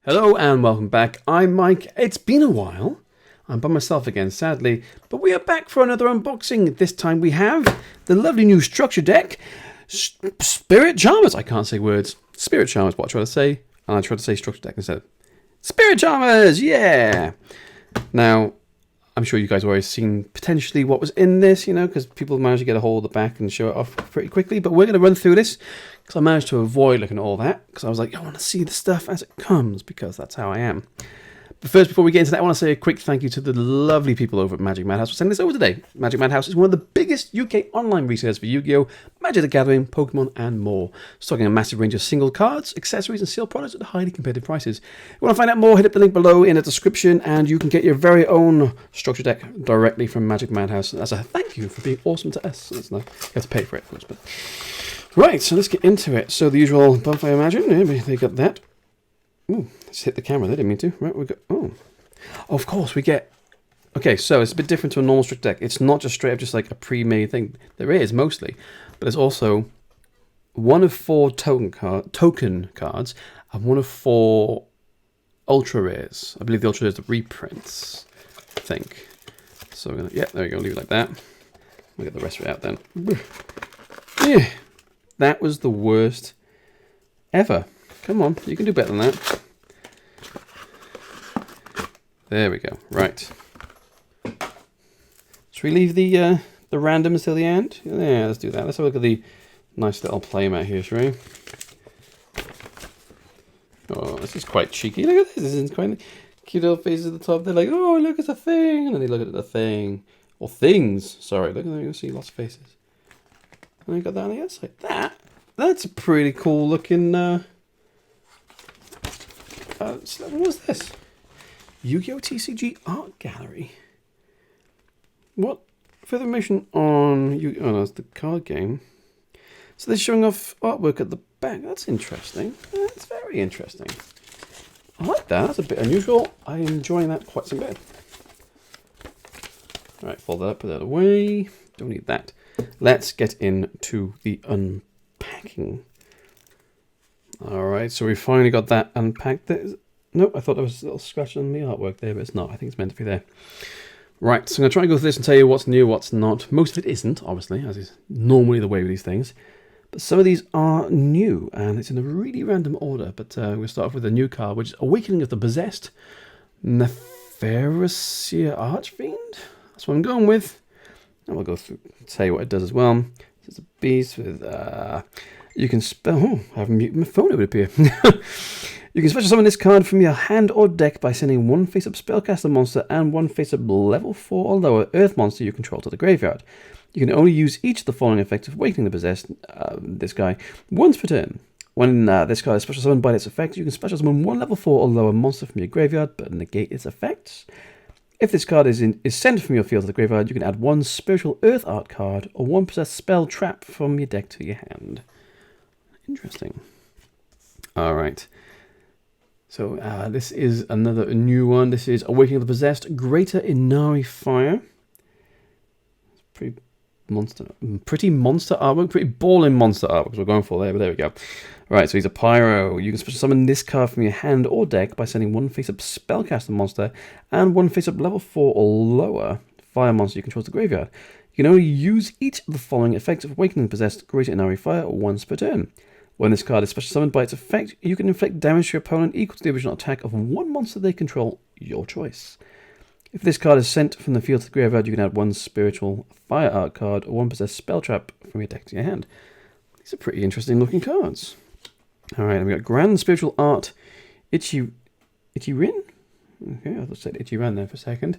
Hello and welcome back. I'm Mike. It's been a while. I'm by myself again, sadly, but we are back for another unboxing. This time we have the lovely new structure deck, Spirit Charmers. I can't say words. Spirit Charmers, what I try to say, and I try to say structure deck instead. Spirit Charmers, yeah! Now, I'm sure you guys have already seen potentially what was in this, you know, because people managed to get a hold of the back and show it off pretty quickly, but we're going to run through this because I managed to avoid looking at all that because I was like, I want to see the stuff as it comes because that's how I am. But first, before we get into that, I want to say a quick thank you to the lovely people over at Magic Madhouse for sending this over today. Magic Madhouse is one of the biggest UK online resellers for Yu-Gi-Oh!, Magic the Gathering, Pokemon, and more. Stocking a massive range of single cards, accessories, and sealed products at highly competitive prices. If you want to find out more, hit up the link below in the description, and you can get your very own structure deck directly from Magic Madhouse. As a thank you for being awesome to us. That's nice. You have to pay for it, of course. But right, so let's get into it. So the usual buff, I imagine. Yeah, they got that. Ooh, let's hit the camera. They didn't mean to. Right, we got. Oh, of course we get. Okay, so it's a bit different to a normal structure deck. It's not just straight up just like a pre-made thing. There is mostly, but there's also one of 4 token cards and one of 4 ultra rares. I believe the ultra rares are reprints. I think. So we're gonna. Yeah, there we go. Leave it like that. We'll get the rest of it out then. Yeah, that was the worst ever. Come on, you can do better than that. There we go. Right. Should we leave the randoms till the end? Yeah, let's do that. Let's have a look at the nice little playmat here, shall we? Oh, this is quite cheeky. Look at this. This is quite cute little faces at the top. They're like, oh, look, it's a thing. And then they look at the thing. Or things. Sorry, look at that. You'll see lots of faces. And I got that on the other side. That's a pretty cool looking... what was this? Yu-Gi-Oh! TCG Art Gallery. What? Further information on Yu-Gi-Oh! Oh, no, it's the card game. So they're showing off artwork at the back. That's interesting. That's very interesting. I like that. That's a bit unusual. I'm enjoying that quite some bit. Alright, fold that up, put that away. Don't need that. Let's get into the unpacking. Alright, so we finally got that unpacked. Nope, I thought there was a little scratch on the artwork there, but it's not. I think it's meant to be there. Right, so I'm going to try and go through this and tell you what's new, what's not. Most of it isn't, obviously, as is normally the way with these things. But some of these are new, and it's in a really random order. But we'll start off with a new card, which is Awakening of the Possessed Nepharasia Archfiend. That's what I'm going with. And we'll go through tell you what it does as well. It's a beast with... you can spell... Oh, I haven't muted my phone, it would appear. You can special summon this card from your hand or deck by sending 1 face-up spellcaster monster and 1 face-up level 4 or lower earth monster you control to the graveyard. You can only use each of the following effects of Awakening the Possessed, this guy, once per turn. When this card is special summoned by its effect, you can special summon 1 level 4 or lower monster from your graveyard but negate its effects. If this card is sent from your field to the graveyard, you can add 1 Spiritual Earth Art card or 1 Possessed Spell Trap from your deck to your hand. Interesting. Alright. So this is another new one. This is Awakening of the Possessed, Greater Inari Fire. Pretty monster artwork, pretty balling monster artwork we're going for there, but there we go. Right, so he's a Pyro. You can special summon this card from your hand or deck by sending 1 face-up spellcaster monster and 1 face-up level 4 or lower fire monster you control to the graveyard. You can only use each of the following effects of Awakening the Possessed, Greater Inari Fire once per turn. When this card is special summoned by its effect, you can inflict damage to your opponent equal to the original attack of 1 monster they control, your choice. If this card is sent from the field to the graveyard, you can add 1 Spiritual Fire Art card or 1 Possessed Spell Trap from your deck to your hand. These are pretty interesting looking cards. Alright, and we got Grand Spiritual Art Ichirin? Okay, I thought I said Ichiran there for a second.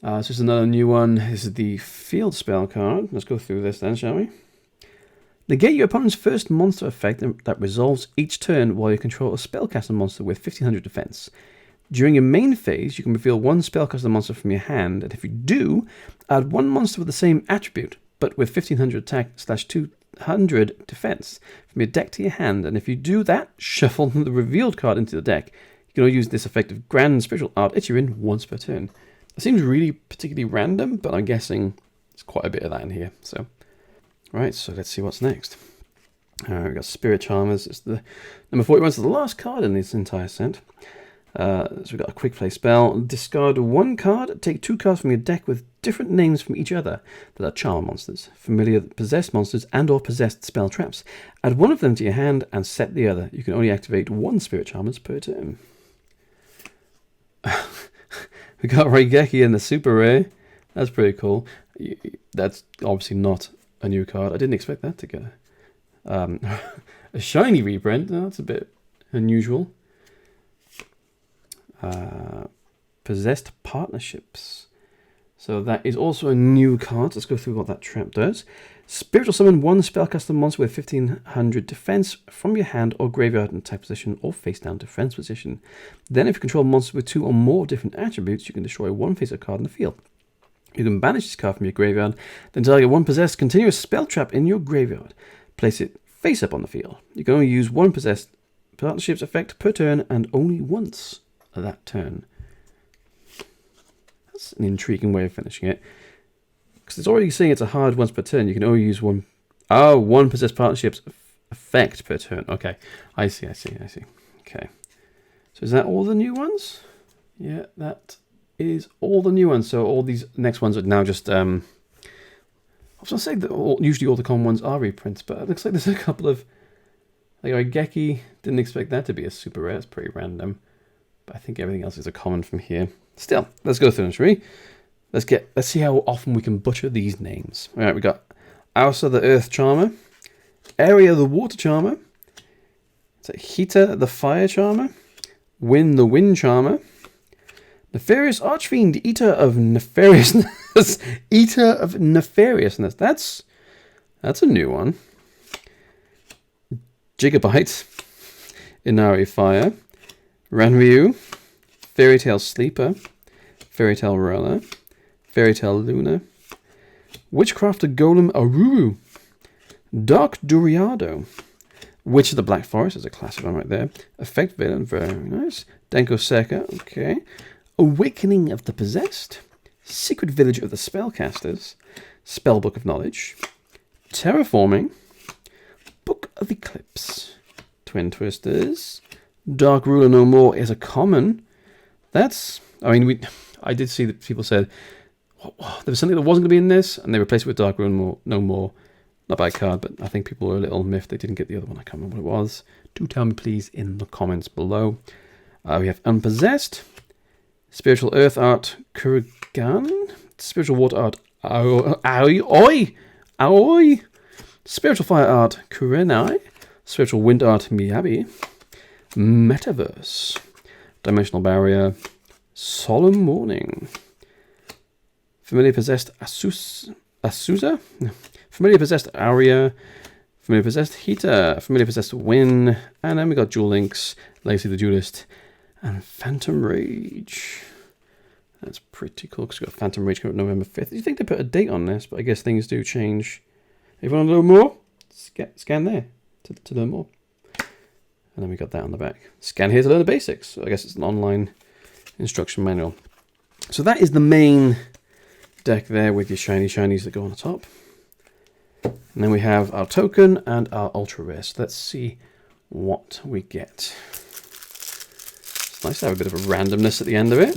This is another new one. This is the Field Spell card. Let's go through this then, shall we? Negate your opponent's first monster effect that resolves each turn while you control a spellcaster monster with 1500 defense. During your main phase, you can reveal 1 spellcaster monster from your hand, and if you do, add 1 monster with the same attribute, but with 1500 attack / 200 defense from your deck to your hand, and if you do that, shuffle the revealed card into the deck. You can only use this effect of Grand Spiritual Art Ichirin once per turn. It seems really particularly random, but I'm guessing there's quite a bit of that in here, so... Right, so let's see what's next. We've got Spirit Charmers. It's the number 41. It's the last card in this entire set. So we've got a quick play spell. Discard one card. Take 2 cards from your deck with different names from each other that are charm monsters, familiar possessed monsters, and or possessed spell traps. Add one of them to your hand and set the other. You can only activate 1 Spirit Charmers per turn. We got Raigeki in the super rare. That's pretty cool. That's obviously not a new card. I didn't expect that to get a shiny reprint. No, that's a bit unusual. Possessed Partnerships. So that is also a new card. Let's go through what that trap does. Spiritual summon 1 spellcaster monster with 1500 defense from your hand or graveyard in attack position or face down defense position. Then if you control monsters with 2 or more different attributes, you can destroy 1 face-up card in the field. You can banish this card from your graveyard, then target 1 possessed continuous spell trap in your graveyard. Place it face up on the field. You can only use 1 possessed partnerships effect per turn and only once that turn. That's an intriguing way of finishing it. Because it's already saying it's a hard once per turn. You can only use 1 possessed partnerships effect per turn. Okay, I see. Okay. So is that all the new ones? Yeah, that is all the new ones. So all these next ones are now just... I was going to say that usually all the common ones are reprints, but it looks like there's a couple of... Like Raigeki, didn't expect that to be a super rare. It's pretty random. But I think everything else is a common from here. Still, let's go through them, shall we? Let's see how often we can butcher these names. All right, we got Ausa the Earth Charmer, Area the Water Charmer, Hita the Fire Charmer, Win the Wind Charmer, Nefarious Archfiend, Eater of Nefariousness, Eater of Nefariousness. That's a new one. Gigabyte, Inari Fire, Ranryu, Fairy Tale Sleeper, Fairy Tale Roller, Fairy Tale Luna, Witchcrafter Golem Aruru, Dark Duriado, Witch of the Black Forest, is a classic one right there. Effect Villain, very nice. Denko Seka, okay. Awakening of the Possessed, Secret Village of the Spellcasters, Spellbook of Knowledge, Terraforming, Book of Eclipse, Twin Twisters, Dark Ruler No More is a common. I did see that people said there was something that wasn't going to be in this, and they replaced it with Dark Ruler No More. Not by card, but I think people were a little miffed they didn't get the other one. I can't remember what it was. Do tell me, please, in the comments below. We have Unpossessed, Spiritual Earth Art Kurigan, Spiritual Water Art Aoi, Spiritual Fire Art Kurenai, Spiritual Wind Art Miyabi, Metaverse, Dimensional Barrier, Solemn Warning, Familiar Possessed Asusa, Familiar Possessed Aria, Familiar Possessed Hita, Familiar Possessed Win, and then we got Duel Links, Legacy the Duelist, and Phantom Rage. That's pretty cool because we got Phantom Rage coming up November 5th. You think they put a date on this, but I guess things do change. If you want to learn more, scan there to learn more. And then we got that on the back. Scan here to learn the basics. So I guess it's an online instruction manual. So that is the main deck there with your shinies that go on the top. And then we have our token and our ultra rare. So let's see what we get. It's nice to have a bit of a randomness at the end of it.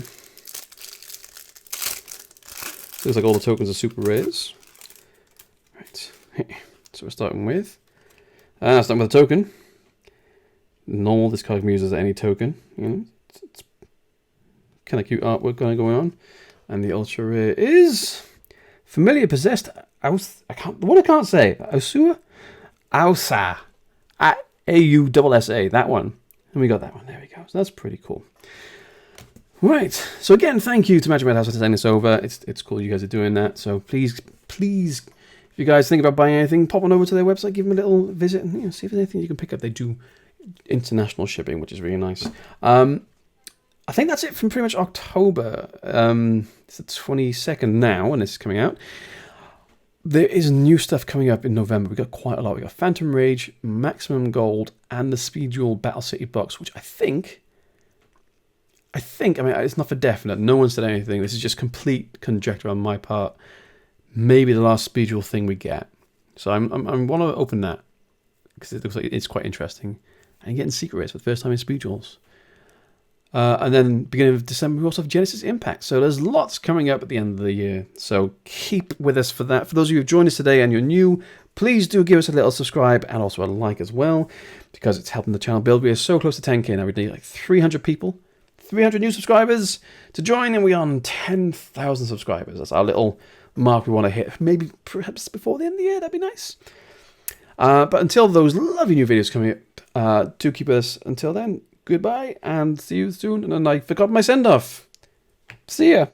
Looks like all the tokens are super rares. Right. So we're starting with with a token. Normal, this card can be used as any token. You know, it's kind of cute artwork going on. And the ultra rare is Familiar Possessed I can't say. Ausa? A-U-S-S-A, that one. And we got that one. There we go. So that's pretty cool. Right. So again, thank you to Magic Madhouse for sending this over. It's cool you guys are doing that. So please, if you guys think about buying anything, pop on over to their website, give them a little visit, and see if there's anything you can pick up. They do international shipping, which is really nice. I think that's it from pretty much October. It's the 22nd now when this is coming out. There is new stuff coming up in November. We got quite a lot. We got Phantom Rage, Maximum Gold, and the Speed Duel Battle City box, which I think, I mean, it's not for definite. No one said anything. This is just complete conjecture on my part. Maybe the last Speed Duel thing we get. So I want to open that. because it looks like it's quite interesting. And getting secret rares for the first time in Speed Duels. And then beginning of December, we also have Genesis Impact. So there's lots coming up at the end of the year. So keep with us for that. For those of you who've joined us today and you're new, please do give us a little subscribe and also a like as well, because it's helping the channel build. We are so close to 10k now. We need like 300 people, 300 new subscribers to join, and we're on 10,000 subscribers. That's our little mark we want to hit. Maybe perhaps before the end of the year, that'd be nice. But until those lovely new videos coming up, do keep with us. Until then, goodbye, and see you soon. And I forgot my send-off. See ya.